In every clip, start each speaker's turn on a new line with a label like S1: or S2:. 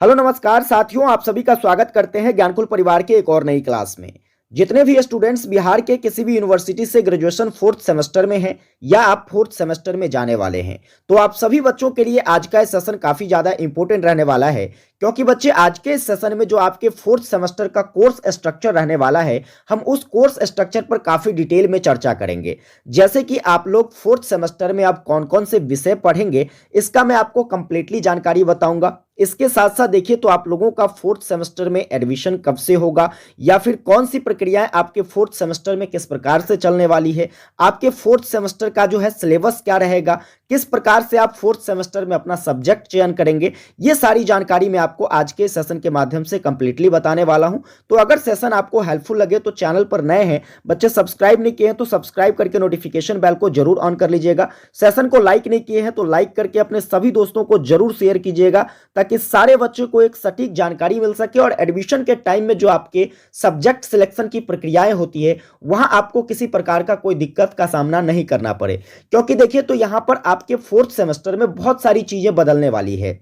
S1: Hello नमस्कार साथियों, आप सभी का स्वागत करते हैं ज्ञानकुल परिवार के एक और नई क्लास में। जितने भी स्टूडेंट्स बिहार के किसी भी यूनिवर्सिटी से ग्रेजुएशन फोर्थ सेमेस्टर में हैं या आप फोर्थ सेमेस्टर में जाने वाले हैं, तो आप सभी बच्चों के लिए आज का सेशन काफ़ी ज़्यादा इंपॉर्टेंट रहने वाला है। क्योंकि बच्चे आज के इस सेशन में जो आपके फोर्थ सेमेस्टर का कोर्स स्ट्रक्चर रहने वाला है, हम उस कोर्स स्ट्रक्चर पर काफ़ी डिटेल में चर्चा करेंगे। जैसे कि आप लोग फोर्थ सेमेस्टर में आप कौन कौन से विषय पढ़ेंगे, इसका मैं आपको कंप्लीटली जानकारी बताऊंगा। इसके साथ साथ देखिए तो आप लोगों का फोर्थ सेमेस्टर में एडमिशन कब से होगा या फिर कौन सी प्रक्रियाएं आपके फोर्थ सेमेस्टर में किस प्रकार से चलने वाली है, आपके फोर्थ सेमेस्टर का जो है सिलेबस क्या रहेगा, किस प्रकार से आप फोर्थ सेमेस्टर में अपना सब्जेक्ट चयन करेंगे, ये सारी जानकारी मैं आपको आज के सेशन के माध्यम से कंप्लीटली बताने वाला हूं। तो अगर सेशन आपको हेल्पफुल लगे तो चैनल पर नए हैं बच्चे, सब्सक्राइब नहीं किए हैं तो सब्सक्राइब करके नोटिफिकेशन बेल को जरूर ऑन कर लीजिएगा। सेशन को लाइक नहीं किए हैं तो लाइक करके अपने सभी दोस्तों को जरूर शेयर कीजिएगा, ताकि सारे बच्चों को एक सटीक जानकारी मिल सके और एडमिशन के टाइम में जो आपके सब्जेक्ट सिलेक्शन की प्रक्रियाएं होती है वहां आपको किसी प्रकार का कोई दिक्कत का सामना नहीं करना पड़े। क्योंकि देखिए तो यहां पर आपके फोर्थ सेमेस्टर में बहुत सारी चीजें बदलने वाली है।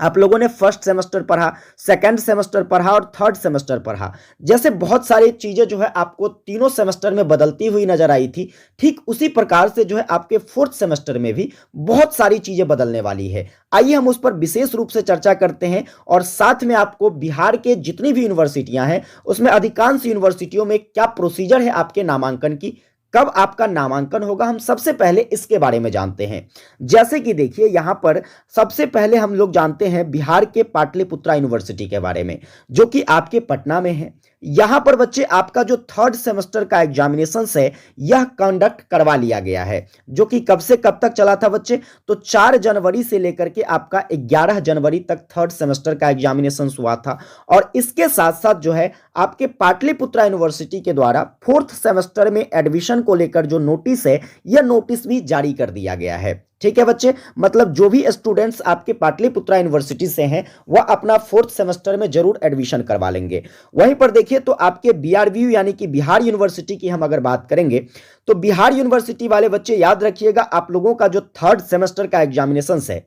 S1: आप लोगों ने फर्स्ट सेमेस्टर पढ़ा, सेकंड सेमेस्टर पढ़ा और थर्ड सेमेस्टर पढ़ा, जैसे बहुत सारी चीजें जो है आपको तीनों सेमेस्टर में बदलती हुई नजर आई थी, ठीक उसी प्रकार से जो है आपके फोर्थ सेमेस्टर में भी बहुत सारी चीजें बदलने वाली है। आइए हम उस पर विशेष रूप से चर्चा करते हैं और साथ में आपको बिहार के जितनी भी यूनिवर्सिटियां हैं उसमें अधिकांश यूनिवर्सिटियों में क्या प्रोसीजर है आपके नामांकन की, कब आपका नामांकन होगा, हम सबसे पहले इसके बारे में जानते हैं। जैसे कि देखिए यहां पर सबसे पहले हम लोग जानते हैं बिहार के पाटलिपुत्रा यूनिवर्सिटी के बारे में, जो कि आपके पटना में है। यहां पर बच्चे आपका जो थर्ड सेमेस्टर का एग्जामिनेशन है यह कंडक्ट करवा लिया गया है, जो कि कब से कब तक चला था बच्चे, तो 4 जनवरी से लेकर के आपका 11 जनवरी तक थर्ड सेमेस्टर का एग्जामिनेशन हुआ था। और इसके साथ साथ जो है आपके पाटलिपुत्रा यूनिवर्सिटी के द्वारा फोर्थ सेमेस्टर में एडमिशन को लेकर जो नोटिस है यह नोटिस भी जारी कर दिया गया है। ठीक है बच्चे, मतलब जो भी स्टूडेंट्स आपके पाटलिपुत्रा यूनिवर्सिटी से हैं वह अपना फोर्थ सेमेस्टर में जरूर एडमिशन करवा लेंगे। वहीं पर देखिए तो आपके बीआरबीयू यानी कि बिहार यूनिवर्सिटी की हम अगर बात करेंगे तो बिहार यूनिवर्सिटी वाले बच्चे याद रखिएगा, आप लोगों का जो थर्ड सेमेस्टर का एग्जामिनेशन है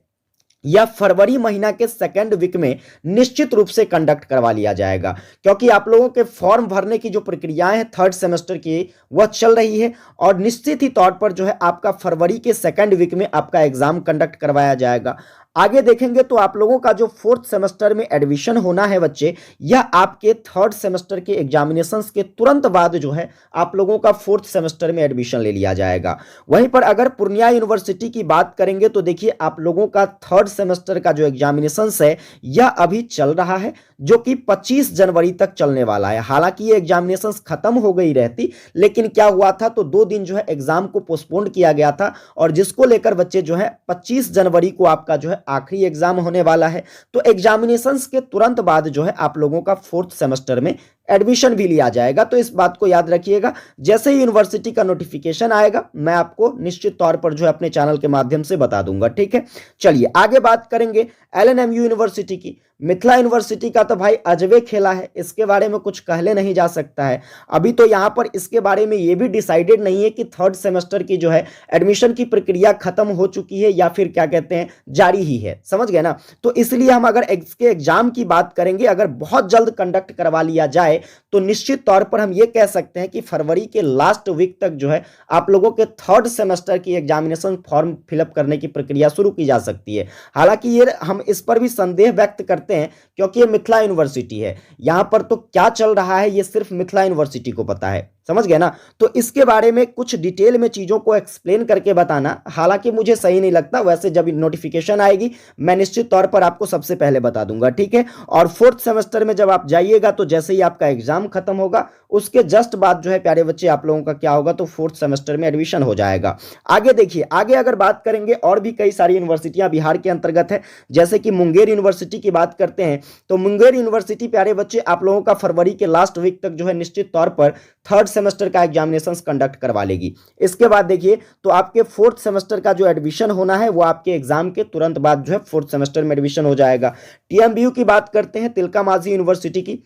S1: या फरवरी महीना के सेकेंड वीक में निश्चित रूप से कंडक्ट करवा लिया जाएगा। क्योंकि आप लोगों के फॉर्म भरने की जो प्रक्रियाएं हैं थर्ड सेमेस्टर की वह चल रही है और निश्चित ही तौर पर जो है आपका फरवरी के सेकेंड वीक में आपका एग्जाम कंडक्ट करवाया जाएगा। आगे देखेंगे तो आप लोगों का जो फोर्थ सेमेस्टर में एडमिशन होना है बच्चे, यह आपके थर्ड सेमेस्टर के एग्जामिनेशंस के तुरंत बाद जो है आप लोगों का फोर्थ सेमेस्टर में एडमिशन ले लिया जाएगा। वहीं पर अगर पूर्णिया यूनिवर्सिटी की बात करेंगे तो देखिए आप लोगों का थर्ड सेमेस्टर का जो एग्जामिनेशंस है यह अभी चल रहा है, जो कि 25 जनवरी तक चलने वाला है। हालांकि ये एग्जामिनेशंस खत्म हो गई रहती, लेकिन क्या हुआ था तो 2 दिन जो है एग्जाम को पोस्टपोन किया गया था और जिसको लेकर बच्चे जो है 25 जनवरी को आपका जो है आखिरी एग्जाम होने वाला है। तो एग्जामिनेशंस के तुरंत बाद जो है आप लोगों का फोर्थ सेमेस्टर में एडमिशन भी लिया जाएगा। तो इस बात को याद रखिएगा, जैसे ही यूनिवर्सिटी का नोटिफिकेशन आएगा मैं आपको निश्चित तौर पर जो है अपने चैनल के माध्यम से बता दूंगा। ठीक है, चलिए आगे बात करेंगे एलएनएमयू यूनिवर्सिटी की। मिथिला यूनिवर्सिटी का तो भाई अजबे खेला है, इसके बारे में कुछ कहले नहीं जा सकता है। अभी तो यहां पर इसके बारे में यह भी डिसाइडेड नहीं है कि थर्ड सेमेस्टर की जो है एडमिशन की प्रक्रिया खत्म हो चुकी है या फिर क्या कहते हैं जारी ही है, समझ गए ना। तो इसलिए हम अगर इसके एग्जाम की बात करेंगे, अगर बहुत जल्द कंडक्ट करवा लिया जाए तो निश्चित तौर पर हम ये कह सकते हैं कि फरवरी के लास्ट वीक तक जो है आप लोगों के थर्ड सेमेस्टर की एग्जामिनेशन फॉर्म फिलअप करने की प्रक्रिया शुरू की जा सकती है। हालांकि ये हम इस पर भी संदेह व्यक्त करते हैं क्योंकि ये मिथिला यूनिवर्सिटी है, यहां पर तो क्या चल रहा है ये सिर्फ मिथिला यूनिवर्सिटी को पता है, समझ गए ना। तो इसके बारे में कुछ डिटेल में चीजों को एक्सप्लेन करके बताना हालांकि मुझे सही नहीं लगता। वैसे जब नोटिफिकेशन आएगी मैं निश्चित तौर पर आपको सबसे पहले बता दूंगा, ठीक है। और फोर्थ सेमेस्टर में जब आप जाइएगा तो जैसे ही आपका एग्जाम खत्म होगा उसके जस्ट बाद जो है प्यारे बच्चे आप लोगों का क्या होगा तो फोर्थ सेमेस्टर में एडमिशन हो जाएगा। आगे देखिए, आगे अगर बात करेंगे और भी कई सारी यूनिवर्सिटियां बिहार के अंतर्गत है, जैसे कि मुंगेर यूनिवर्सिटी की बात करते हैं तो मुंगेर यूनिवर्सिटी प्यारे बच्चे आप लोगों का फरवरी के लास्ट वीक तक जो है निश्चित तौर पर थर्ड सेमेस्टर का एग्जामिनेशन कंडक्ट करवा लेगी। इसके बाद देखिए तो आपके फोर्थ सेमेस्टर का जो एडमिशन होना है वो आपके एग्जाम के तुरंत बाद जो है फोर्थ सेमेस्टर में एडमिशन हो जाएगा। टीएमबीयू की बात करते हैं, तिलका माझी यूनिवर्सिटी की,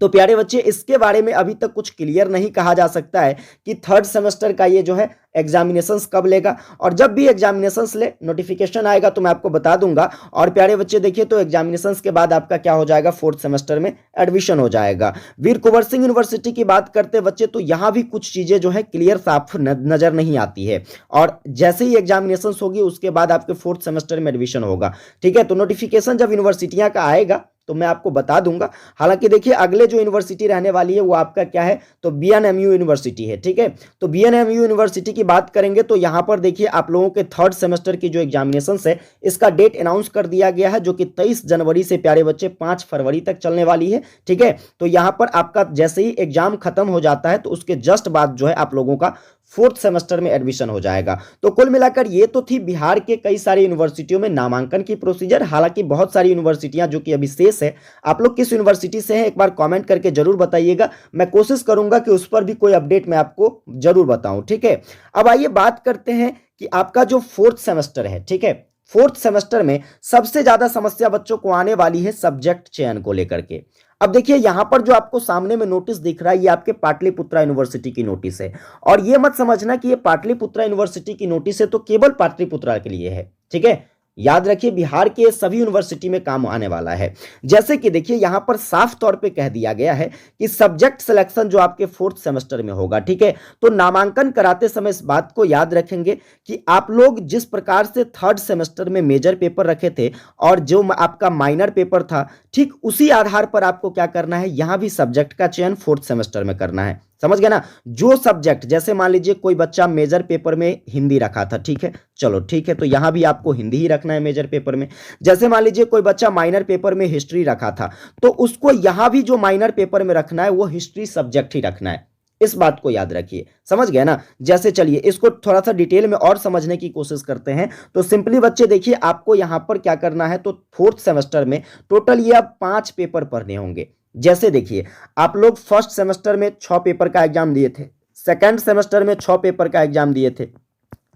S1: तो प्यारे बच्चे इसके बारे में अभी तक कुछ क्लियर नहीं कहा जा सकता है कि थर्ड सेमेस्टर का ये जो है एग्जामिनेशंस कब लेगा, और जब भी एग्जामिनेशंस ले नोटिफिकेशन आएगा तो मैं आपको बता दूंगा। और प्यारे बच्चे देखिए, तो एग्जामिनेशंस के बाद आपका क्या हो जाएगा, फोर्थ सेमेस्टर में एडमिशन हो जाएगा। वीर कुंवर सिंह यूनिवर्सिटी की बात करते बच्चे, तो यहाँ भी कुछ चीजें जो है क्लियर साफ नजर नहीं आती है, और जैसे ही एग्जामिनेशंस होगी उसके बाद आपके फोर्थ सेमेस्टर में एडमिशन होगा। ठीक है, तो नोटिफिकेशन जब यूनिवर्सिटियां का आएगा तो मैं आपको बता दूंगा। हालांकि देखिए अगले जो यूनिवर्सिटी रहने वाली है वो आपका क्या है, तो बीएनएमयू यूनिवर्सिटी है। ठीक है, तो बीएनएमयू यूनिवर्सिटी की बात करेंगे तो यहां पर देखिए आप लोगों के थर्ड सेमेस्टर की जो एग्जामिनेशन है इसका डेट अनाउंस कर दिया गया है, जो कि 23 जनवरी से प्यारे बच्चे 5 फरवरी तक चलने वाली है। ठीक है, तो यहां पर आपका जैसे ही एग्जाम खत्म हो जाता है तो उसके जस्ट बाद जो है आप लोगों का फोर्थ सेमेस्टर में एडमिशन हो जाएगा। तो कुल मिलाकर ये तो थी बिहार के कई सारी यूनिवर्सिटियों में नामांकन की प्रोसीजर। हालांकि बहुत सारी यूनिवर्सिटियां जो कि अभी शेष है, आप लोग किस यूनिवर्सिटी से हैं एक बार कमेंट करके जरूर बताइएगा, मैं कोशिश करूंगा कि उस पर भी कोई अपडेट मैं आपको जरूर बताऊं। ठीक है, अब आइए बात करते हैं कि आपका जो फोर्थ सेमेस्टर है, ठीक है, फोर्थ सेमेस्टर में सबसे ज्यादा समस्या बच्चों को आने वाली है सब्जेक्ट चयन को लेकर के। अब देखिए यहां पर जो आपको सामने में नोटिस दिख रहा है ये आपके पाटलिपुत्रा यूनिवर्सिटी की नोटिस है, और ये मत समझना कि ये पाटलिपुत्रा यूनिवर्सिटी की नोटिस है तो केवल पाटलिपुत्रा के लिए है। ठीक है, याद रखिए बिहार के सभी यूनिवर्सिटी में काम आने वाला है। जैसे कि देखिए यहां पर साफ तौर पे कह दिया गया है कि सब्जेक्ट सिलेक्शन जो आपके फोर्थ सेमेस्टर में होगा, ठीक है, तो नामांकन कराते समय इस बात को याद रखेंगे कि आप लोग जिस प्रकार से थर्ड सेमेस्टर में मेजर पेपर रखे थे और जो आपका माइनर पेपर था, ठीक उसी आधार पर आपको क्या करना है, यहां भी सब्जेक्ट का चयन फोर्थ सेमेस्टर में करना है। समझ गए ना, जो सब्जेक्ट जैसे मान लीजिए कोई बच्चा मेजर पेपर में हिंदी रखा था, ठीक है, चलो ठीक है, तो यहां भी आपको हिंदी ही रखना है मेजर पेपर में। जैसे मान लीजिए कोई बच्चा माइनर पेपर में हिस्ट्री रखा था, तो उसको यहां भी जो माइनर पेपर में रखना है वो हिस्ट्री सब्जेक्ट ही रखना है। इस बात को याद रखिए, समझ गए ना। जैसे चलिए इसको थोड़ा सा डिटेल में और समझने की कोशिश करते हैं। तो सिंपली बच्चे देखिए आपको यहां पर क्या करना है, तो फोर्थ सेमेस्टर में टोटल ये अब 5 पेपर पढ़ने होंगे। जैसे देखिए आप लोग फर्स्ट सेमेस्टर में 6 पेपर का एग्जाम दिए थे, सेकंड सेमेस्टर में 6 पेपर का एग्जाम दिए थे,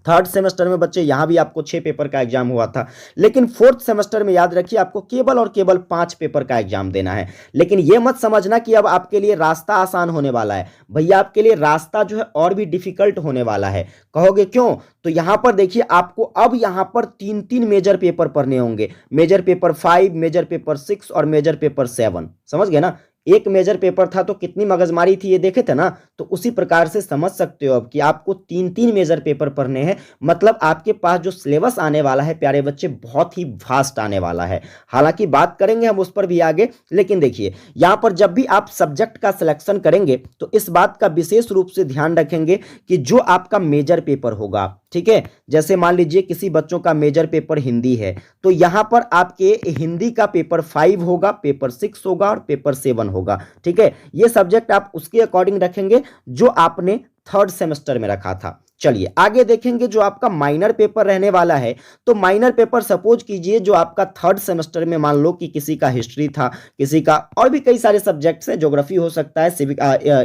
S1: थर्ड सेमेस्टर में बच्चे यहां भी आपको 6 पेपर का एग्जाम हुआ था, लेकिन फोर्थ सेमेस्टर में याद रखिए आपको केवल और केवल 5 पेपर का एग्जाम देना है। लेकिन यह मत समझना कि अब आपके लिए रास्ता आसान होने वाला है, भैया आपके लिए रास्ता जो है और भी डिफिकल्ट होने वाला है। कहोगे क्यों, तो यहां पर देखिए आपको अब यहां पर 3-3 मेजर पेपर पढ़ने होंगे, मेजर पेपर 5, मेजर पेपर 6 और मेजर पेपर 7। समझ गए ना, एक मेजर पेपर था तो कितनी मगजमारी थी ये देखे थे ना, तो उसी प्रकार से समझ सकते हो अब कि आपको 3-3 मेजर पेपर पढ़ने हैं। मतलब आपके पास जो सिलेबस आने वाला है प्यारे बच्चे बहुत ही वास्ट आने वाला है। हालांकि बात करेंगे हम उस पर भी आगे, लेकिन देखिए यहां पर जब भी आप सब्जेक्ट का सिलेक्शन करेंगे तो इस बात का विशेष रूप से ध्यान रखेंगे कि जो आपका मेजर पेपर होगा, ठीक है, जैसे मान लीजिए किसी बच्चों का मेजर पेपर हिंदी है तो यहां पर आपके हिंदी का पेपर 5 होगा, पेपर 6 होगा और पेपर 7 होगा। ठीक है, ये सब्जेक्ट आप उसके अकॉर्डिंग रखेंगे जो आपने थर्ड सेमेस्टर में रखा था। चलिए आगे देखेंगे जो आपका माइनर पेपर रहने वाला है। तो माइनर पेपर सपोज कीजिए जो आपका थर्ड सेमेस्टर में मान लो कि किसी का हिस्ट्री था, किसी का और भी कई सारे सब्जेक्ट्स हैं, ज्योग्राफी हो सकता है, सिविक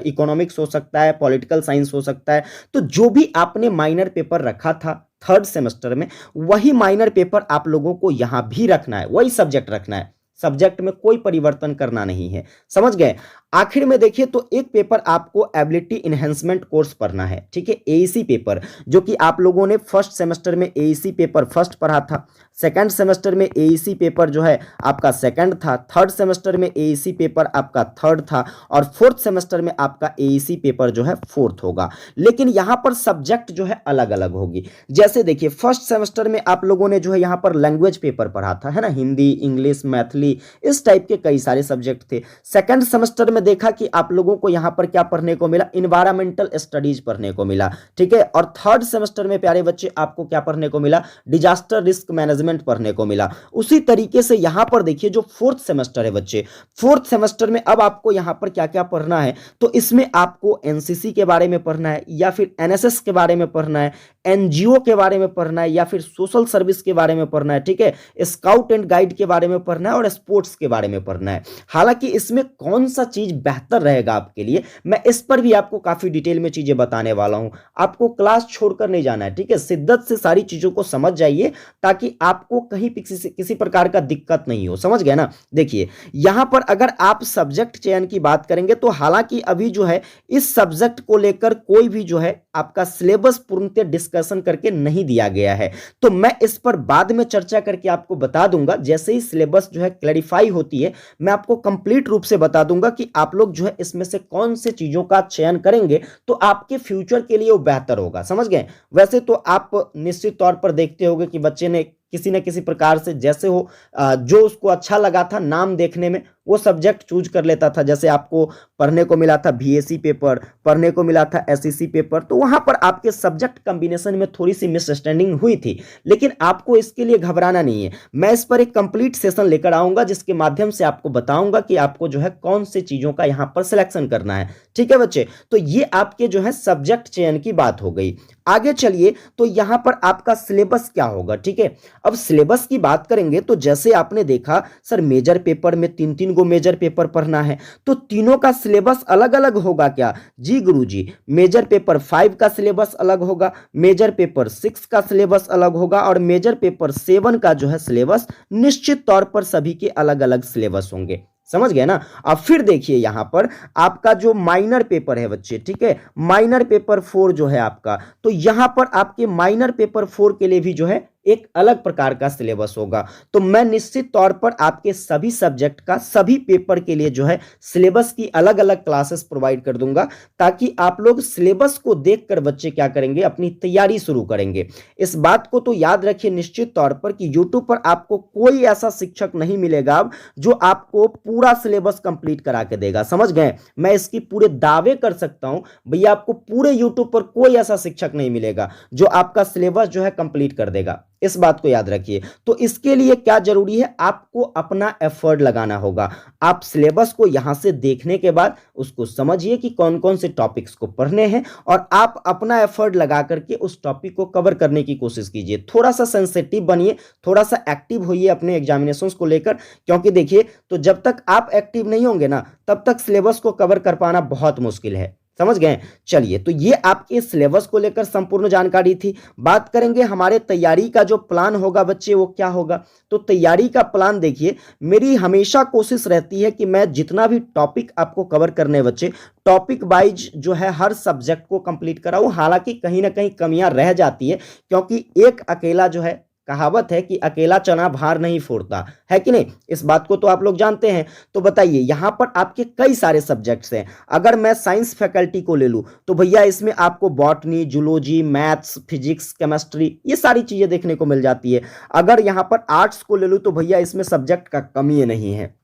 S1: इकोनॉमिक्स हो सकता है, पॉलिटिकल साइंस हो सकता है। तो जो भी आपने माइनर पेपर रखा था थर्ड सेमेस्टर में, वही माइनर पेपर आप लोगों को यहां भी रखना है, वही सब्जेक्ट रखना है, सब्जेक्ट में कोई परिवर्तन करना नहीं है। समझ गए। आखिर में देखिए तो एक पेपर आपको एबिलिटी इनहेंसमेंट कोर्स पढ़ना है, ठीक है, एईसी पेपर, जो कि आप लोगों ने फर्स्ट सेमेस्टर में एईसी पेपर फर्स्ट पढ़ा था, सेकंड सेमेस्टर में एईसी पेपर जो है आपका सेकंड था, थर्ड सेमेस्टर में एईसी पेपर आपका थर्ड था और फोर्थ सेमेस्टर में आपका एईसी पेपर जो है फोर्थ होगा। लेकिन यहां पर सब्जेक्ट जो है अलग अलग होगी। जैसे देखिए फर्स्ट सेमेस्टर में आप लोगों ने जो है यहां पर लैंग्वेज पेपर पढ़ा था, है ना, हिंदी, इंग्लिश, मैथिली, इस टाइप के कई सारे सब्जेक्ट थे। सेकंड सेमेस्टर में देखा कि आप लोगों को यहां पर क्या पढ़ने को मिला, इन्वायरमेंटल स्टडीज पढ़ने को मिला, ठीक है, और थर्ड सेमेस्टर में प्यारे बच्चे आपको क्या पढ़ने को मिला, डिजास्टर रिस्क मैनेजमेंट पढ़ने को मिला। उसी तरीके से यहां पर देखिए जो फोर्थ सेमेस्टर है बच्चे, फोर्थ सेमेस्टर में अब आपको यहां पर क्या क्या पढ़ना है, तो इसमें आपको एनसीसी के बारे में पढ़ना है या फिर एनएसएस के बारे में पढ़ना है, एनजीओ के बारे में पढ़ना है या फिर सोशल सर्विस के बारे में पढ़ना है, ठीक है, स्काउट एंड गाइड के बारे में पढ़ना है और स्पोर्ट्स के बारे में पढ़ना है। हालांकि इसमें कौन सा चीज बेहतर रहेगा आपके लिए, मैं इस पर भी आपको काफी डिटेल में चीजें बताने वाला हूं। आपको क्लास छोड़कर नहीं जाना है, ठीक है, शिद्दत से सारी चीजों को समझ जाइए ताकि आपको कहीं किसी प्रकार का दिक्कत नहीं हो। समझ गए ना। देखिए यहां पर अगर आप सब्जेक्ट चयन की बात करेंगे तो हालांकि अभी जो है इस सब्जेक्ट को लेकर कोई भी जो है आपका सिलेबस पूर्णतः डिस्कशन करके नहीं दिया गया है, तो मैं इस पर बाद में चर्चा करके आपको बता दूंगा। जैसे ही सिलेबस जो है क्लैरिफाई होती है मैं आपको कंप्लीट रूप से बता दूंगा कि आप लोग जो है इसमें से कौन से चीजों का चयन करेंगे तो आपके फ्यूचर के लिए वो बेहतर होगा। समझ गए। वैसे तो आप निश्चित तौर पर देखते होंगे कि बच्चे ने किसी न किसी प्रकार से जैसे हो जो उसको अच्छा लगा था नाम देखने में वो सब्जेक्ट चूज कर लेता था। जैसे आपको पढ़ने को मिला था बीएससी पेपर, पढ़ने को मिला था एसईसी पेपर, तो वहां पर आपके सब्जेक्ट कॉम्बिनेशन में थोड़ी सी मिसअंडरस्टैंडिंग हुई थी, लेकिन आपको इसके लिए घबराना नहीं है। मैं इस पर एक कंप्लीट सेशन लेकर आऊंगा जिसके माध्यम से आपको बताऊंगा कि आपको जो है कौन से चीजों का यहां पर सिलेक्शन करना है। ठीक है बच्चे, तो ये आपके जो है सब्जेक्ट चयन की बात हो गई। आगे चलिए, तो यहां पर आपका सिलेबस क्या होगा। ठीक है, अब सिलेबस की बात करेंगे तो जैसे आपने देखा सर मेजर पेपर में तीन तीन गो मेजर पेपर पढ़ना है, तो तीनों का सिलेबस अलग अलग होगा क्या? जी गुरुजी, मेजर पेपर 5 का सिलेबस अलग होगा, मेजर पेपर 6 का सिलेबस अलग होगा और मेजर पेपर 7 का जो है सिलेबस निश्चित तौर पर सभी के अलग अलग सिलेबस होंगे। समझ गए ना। अब फिर देखिए यहां पर आपका जो माइनर पेपर है बच्चे, ठीक है, माइनर पेपर 4 जो है आपका, तो यहां पर आपके माइनर पेपर 4 के लिए भी जो है एक अलग प्रकार का सिलेबस होगा। तो मैं निश्चित तौर पर आपके सभी सब्जेक्ट का सभी पेपर के लिए जो है सिलेबस की अलग अलग क्लासेस प्रोवाइड कर दूंगा ताकि आप लोग सिलेबस को देखकर बच्चे क्या करेंगे, अपनी तैयारी शुरू करेंगे। इस बात को तो याद रखिए निश्चित तौर पर कि यूट्यूब पर आपको कोई ऐसा शिक्षक नहीं मिलेगा जो आपको पूरा सिलेबस कंप्लीट करा के देगा। समझ गए। मैं इसकी पूरे दावे कर सकता हूं भैया, आपको पूरे यूट्यूब पर कोई ऐसा शिक्षक नहीं मिलेगा जो आपका सिलेबस जो है कंप्लीट कर देगा। इस बात को याद रखिए। तो इसके लिए क्या जरूरी है, आपको अपना एफर्ट लगाना होगा। आप सिलेबस को यहां से देखने के बाद उसको समझिए कि कौन कौन से टॉपिक्स को पढ़ने हैं और आप अपना एफर्ट लगा करके उस टॉपिक को कवर करने की कोशिश कीजिए। थोड़ा सा सेंसिटिव बनिए, थोड़ा सा एक्टिव होइए अपने एग्जामिनेशंस को लेकर, क्योंकि देखिए तो जब तक आप एक्टिव नहीं होंगे ना तब तक सिलेबस को कवर कर पाना बहुत मुश्किल है। समझ गए। चलिए, तो ये आपके सिलेबस को लेकर संपूर्ण जानकारी थी। बात करेंगे हमारे तैयारी का जो प्लान होगा बच्चे वो क्या होगा। तो तैयारी का प्लान देखिए, मेरी हमेशा कोशिश रहती है कि मैं जितना भी टॉपिक आपको कवर करने बच्चे टॉपिक वाइज जो है हर सब्जेक्ट को कंप्लीट कराऊं। हालांकि कहीं ना कहीं कमियां रह जाती है क्योंकि एक अकेला जो है, कहावत है कि अकेला चना भार नहीं फोड़ता, है कि नहीं, इस बात को तो आप लोग जानते हैं। तो बताइए यहां पर आपके कई सारे सब्जेक्ट्स हैं। अगर मैं साइंस फैकल्टी को ले लूं तो भैया इसमें आपको botany, zoology, maths, physics, chemistry ये सारी चीजें देखने को मिल जाती है। अगर यहां पर आर्ट्स को ले लूं तो भैया इसमें सब्जेक्ट का कमी नहीं है,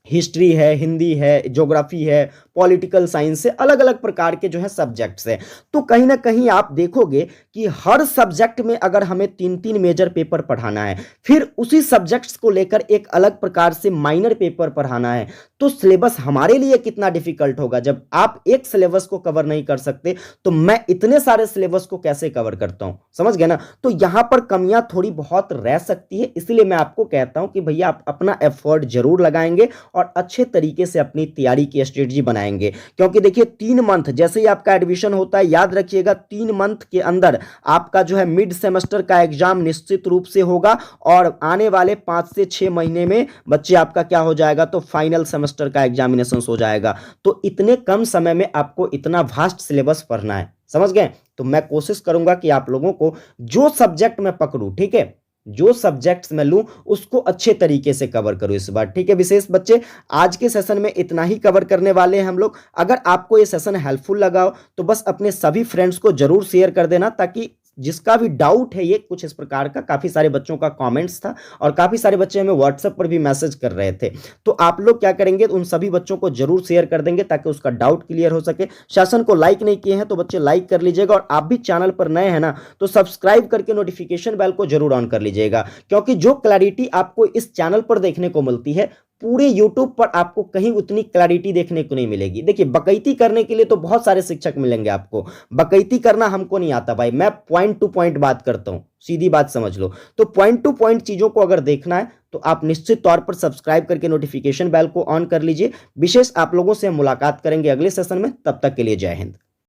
S1: हिस्ट्री है, हिंदी है, ज्योग्राफी है, पॉलिटिकल साइंस है, अलग अलग प्रकार के जो है सब्जेक्ट्स हैं। तो कहीं ना कहीं आप देखोगे कि हर सब्जेक्ट में अगर हमें तीन तीन मेजर पेपर पढ़ाना है, फिर उसी सब्जेक्ट्स को लेकर एक अलग प्रकार से माइनर पेपर पढ़ाना है, तो सिलेबस हमारे लिए कितना डिफिकल्ट होगा। जब आप एक सिलेबस को कवर नहीं कर सकते तो मैं इतने सारे सिलेबस को कैसे कवर करता हूं। समझ गए ना। तो यहां पर कमियां थोड़ी बहुत रह सकती है, इसलिए मैं आपको कहता हूं कि भैया आप अपना एफर्ट जरूर लगाएंगे और अच्छे तरीके से अपनी तैयारी की स्ट्रेटजी बनाएंगे। क्योंकि देखिए 3 मंथ जैसे ही आपका एडमिशन होता है, याद रखिएगा 3 मंथ के अंदर आपका जो है मिड सेमेस्टर का एग्जाम निश्चित रूप से होगा और आने वाले 5 से 6 महीने में बच्चे आपका क्या हो जाएगा, तो फाइनल सेमेस्टर का एग्जामिनेशन हो जाएगा। तो इतने कम समय में आपको इतना वास्ट सिलेबस पढ़ना है। समझ गए। तो मैं कोशिश करूंगा कि आप लोगों को जो सब्जेक्ट मैं पकड़ूं, ठीक है, जो सब्जेक्ट्स मैं लूं उसको अच्छे तरीके से कवर करूं इस बार। ठीक है विशेष बच्चे, आज के सेशन में इतना ही कवर करने वाले हैं हम लोग। अगर आपको ये सेशन हेल्पफुल लगा हो तो बस अपने सभी फ्रेंड्स को जरूर शेयर कर देना, ताकि जिसका भी डाउट है, ये कुछ इस प्रकार का काफी सारे बच्चों का कमेंट्स था और काफी सारे बच्चे हमें व्हाट्सएप पर भी मैसेज कर रहे थे। तो आप लोग क्या करेंगे, उन सभी बच्चों को जरूर शेयर कर देंगे ताकि उसका डाउट क्लियर हो सके। सेशन को लाइक नहीं किए हैं तो बच्चे लाइक कर लीजिएगा और आप भी चैनल पर नए हैं ना तो सब्सक्राइब करके नोटिफिकेशन बेल को जरूर ऑन कर लीजिएगा, क्योंकि जो क्लैरिटी आपको इस चैनल पर देखने को मिलती है पूरे YouTube पर आपको कहीं उतनी क्लैरिटी देखने को नहीं मिलेगी। देखिए बकैती करने के लिए तो बहुत सारे शिक्षक मिलेंगे आपको, बकैती करना हमको नहीं आता भाई, मैं पॉइंट टू पॉइंट बात करता हूं, सीधी बात समझ लो। तो पॉइंट टू पॉइंट चीजों को अगर देखना है तो आप निश्चित तौर पर सब्सक्राइब करके नोटिफिकेशन बेल को ऑन कर लीजिए। विशेष आप लोगों से हम मुलाकात करेंगे अगले सेशन में, तब तक के लिए जय हिंद।